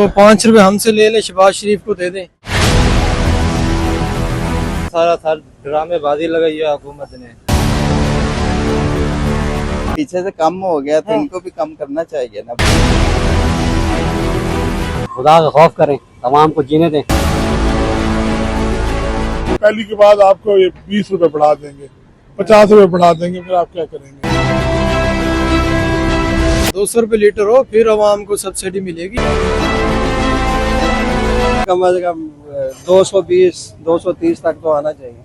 जो 5 रुपए हमसे ले ले शहबाज शरीफ को दे दें। सारा ड्रामेबाजी लगाई है हुकूमत ने। पीछे से कम हो गया तो इनको भी कम करना चाहिए ना। खुदा का खौफ करें, तमाम को जीने दें। पहली के बाद आपको ये 20 रुपए बढ़ा देंगे, 50 रुपए बढ़ा देंगे, फिर आप क्या करेंगे? 200 रुपए लीटर हो फिर आवाम को सब्सिडी मिलेगी। कम से कम 220-230 तक तो आना चाहिए।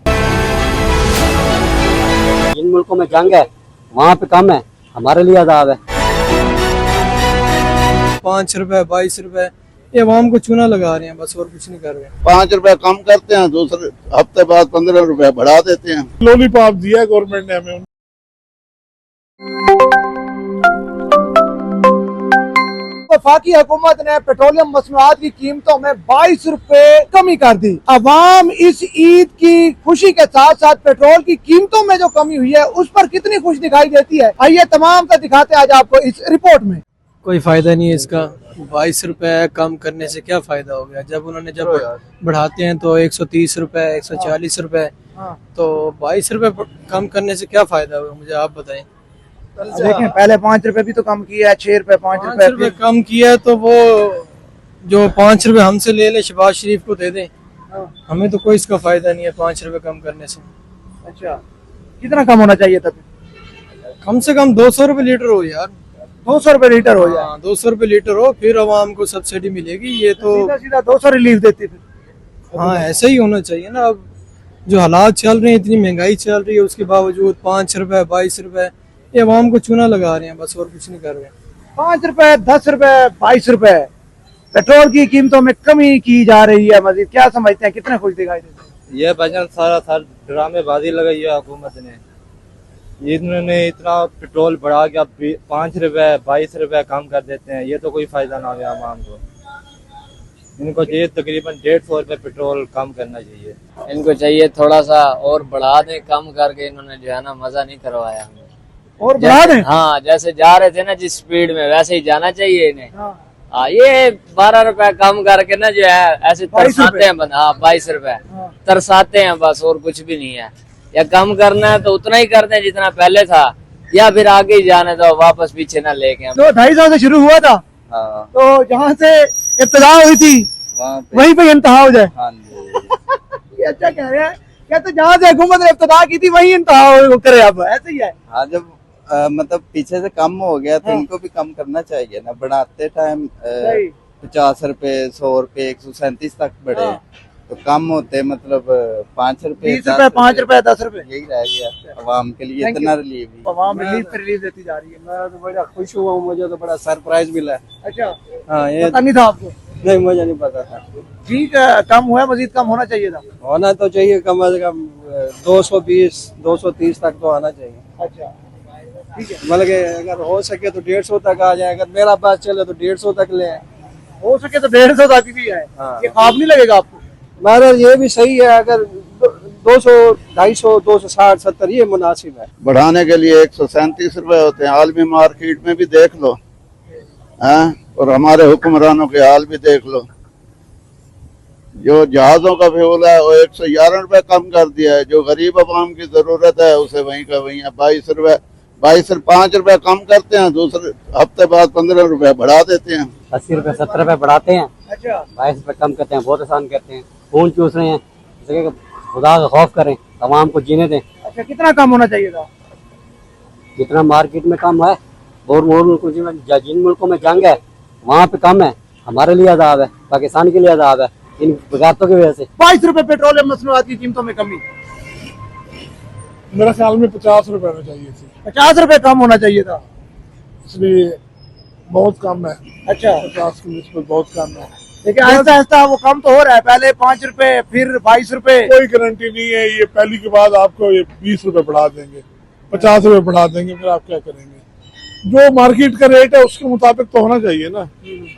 जिन मुल्कों में जंग है वहाँ पे कम है, हमारे लिए अजाब है। 5 रुपए 22 रुपए ये आवाम को चूना लगा रहे हैं, बस और कुछ नहीं कर रहे। 5 रुपए कम करते हैं, दूसरे हफ्ते बाद 15 रुपए बढ़ा देते हैं। लॉलीपॉप दिया है गवर्नमेंट ने हमें। वफाकी हुकूमत ने पेट्रोलियम मसनूआत की कीमतों में 22 रुपए कमी कर दी। अवाम इस ईद की खुशी के साथ साथ पेट्रोल की कीमतों में जो कमी हुई है उस पर कितनी खुश दिखाई देती है, आइए तमाम का दिखाते हैं आज आपको इस रिपोर्ट में। कोई फायदा नहीं है इसका। 22 रुपए कम करने से क्या फायदा हो गया? जब उन्होंने बढ़ाते हैं तो 130 रुपए 140 रुपए, तो 22 रुपए कम करने से क्या फायदा होगा? मुझे आप बताएं। देखें पहले 5 रुपए भी तो कम किया है, 6 रुपए 5 रुपए कम किया है, तो वो जो 5 रुपए हमसे ले ले शहबाज शरीफ को दे दें। हमें तो कोई इसका फायदा नहीं है 5 रुपए कम करने से। अच्छा, कितना कम होना चाहिए तब? कम से कम 200 रुपए लीटर हो यार। 200 रुपए लीटर हो जाए। 200 रुपए लीटर हो फिर आवाम को सब्सिडी मिलेगी। ये तो सीधा 200 रिलीफ देती फिर। हाँ, ऐसा ही होना चाहिए ना। अब जो हालात चल रहे हैं, इतनी महंगाई चल रही है, उसके बावजूद 5 रुपए 22 रुपए ये आवाम को चूना लगा रहे हैं, बस और कुछ नहीं कर रहे। 5 रुपए 10 रुपए 22 रुपए पेट्रोल की कीमतों में कमी की जा रही है। मजीद क्या समझते हैं, कितने खुश दिखाई देते हैं? यह भजन सारा ड्रामेबाजी लगाई है हुकूमत ने। इन्होंने इतना पेट्रोल बढ़ा के अब 5 रुपए 22 रुपए कम कर देते हैं। ये तो कोई फायदा ना हो आवाम को। इनको चाहिए तकरीबन 150 रुपए पेट्रोल कम करना चाहिए। इनको चाहिए थोड़ा सा और बढ़ा दें, कम करके इन्होंने जो है ना मजा नहीं करवाया हमें। और बढ़ा दें? हाँ, जैसे जा रहे थे ना जिस स्पीड में वैसे ही जाना चाहिए इन्हें। हाँ, ये 12 रुपए कम करके ना जो है ऐसे तरसाते हैं। हाँ, 22 रुपए तरसाते हैं, बस और कुछ भी नहीं है। या कम करना है तो उतना ही करते हैं जितना पहले था, या फिर आगे ही जाने दो, वापस पीछे ना लेके। तो 250 से शुरू हुआ था, तो जहाँ से इब्तिदा हुई थी वहीं पे इंतहा हो जाए। ये अच्छा कह रहे हैं, क्या तो जहाँ से हुकूमत ने इब्तिदा की थी वहीं इंतहा करे, अब ऐसे ही है। हाँ, जब मतलब पीछे से कम हो गया तो इनको भी कम करना चाहिए ना। बढ़ाते टाइम 50 रुपए 100 रुपए 137 तक बढ़े, तो कम होते मतलब 5 रुपए 20 रुपए 5 रुपए 10 रुपए यही रह गया अवाम के लिए। इतना रिलीफ अवाम रिलीफ देती जा रही है। मैं तो बड़ा खुश हुआ हूँ, मुझे तो बड़ा सरप्राइज मिला है। अच्छा, हाँ, ये पता नहीं था आपको? नहीं, मुझे नहीं पता था। ठीक है, कम हुआ, मजीद कम होना चाहिए था। होना तो चाहिए, कम से कम 220-230 तक तो आना चाहिए। अच्छा, ठीक है। मतलब अगर हो सके तो 150 तक आ जाए। अगर मेरा बात चले तो 150 तक ले आए। हो सके तो 150 तक भी है। हाँ। ये ख्वाब नहीं लगेगा आपको? महाराज ये भी सही है, अगर 200 250 260 70 ये मुनासिब है। बढ़ाने के लिए 137 रुपए होते हैं। आलमी मार्केट में भी देख लो, हाँ, और हमारे हुक्मरानों के हाल भी देख लो। जो जहाजों का फ्यूल है वो 111 रुपए कम कर दिया है। जो गरीब अवाम की जरूरत है उसे वहीं का वहीं है। 22 रुपए 5 रुपए कम करते हैं, दूसरे हफ्ते बाद 15 रुपए बढ़ा देते हैं। 80 रुपए 70 रुपए बढ़ाते हैं। अच्छा, 22 रुपए कम करते हैं, बहुत आसान करते हैं। खून चूस रहे हैं, इसलिए खुदा का खौफ करें, तमाम को जीने दें। अच्छा, कितना कम होना चाहिए था? जितना मार्केट में कम है और जिन मुल्कों में जंग है वहाँ पे कम है, हमारे लिए अजाब है, पाकिस्तान के लिए अजाब है इन बगावतों की वजह से। 22 रुपए पेट्रोलियम मसनूआत की कीमतों में कमी। मेरे ख्याल में 50 रुपए होना चाहिए थी। 50 रुपए कम होना चाहिए था, इसलिए बहुत कम है। अच्छा, 50 की निस्बत बहुत कम है। लेकिन आहिस्ता आहिस्ता वो कम तो हो रहा है। पहले 5 रुपए फिर 22 रुपए। कोई गारंटी नहीं है। ये पहली के बाद आपको ये 20 रुपए बढ़ा देंगे, 50 रुपए बढ़ा देंगे, फिर आप क्या करेंगे? जो मार्केट का रेट है उसके मुताबिक तो होना चाहिए ना।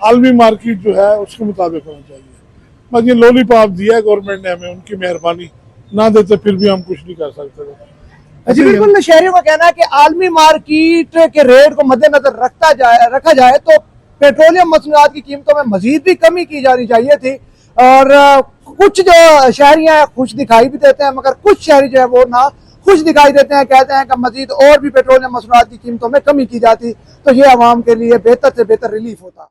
आलमी मार्केट जो है उसके मुताबिक होना चाहिए। बस ये लॉलीपॉप दिया है गवर्नमेंट ने हमें, उनकी मेहरबानी। ना देते फिर भी हम कुछ नहीं कर सकते। जी बिल्कुल, शहरियों का कहना है कि आलमी मार्केट के रेट को मद्देनजर रखा जाए तो पेट्रोलियम मसनूआत की कीमतों में मजीद भी कमी की जानी चाहिए थी। और कुछ जो शहरी हैं खुश दिखाई भी देते हैं, मगर कुछ शहरी जो है वो ना खुश दिखाई देते हैं, कहते हैं कि मजीद और भी पेट्रोलियम मसनूआत की कीमतों में कमी की जाती तो ये आवाम के लिए बेहतर से बेहतर रिलीफ होता।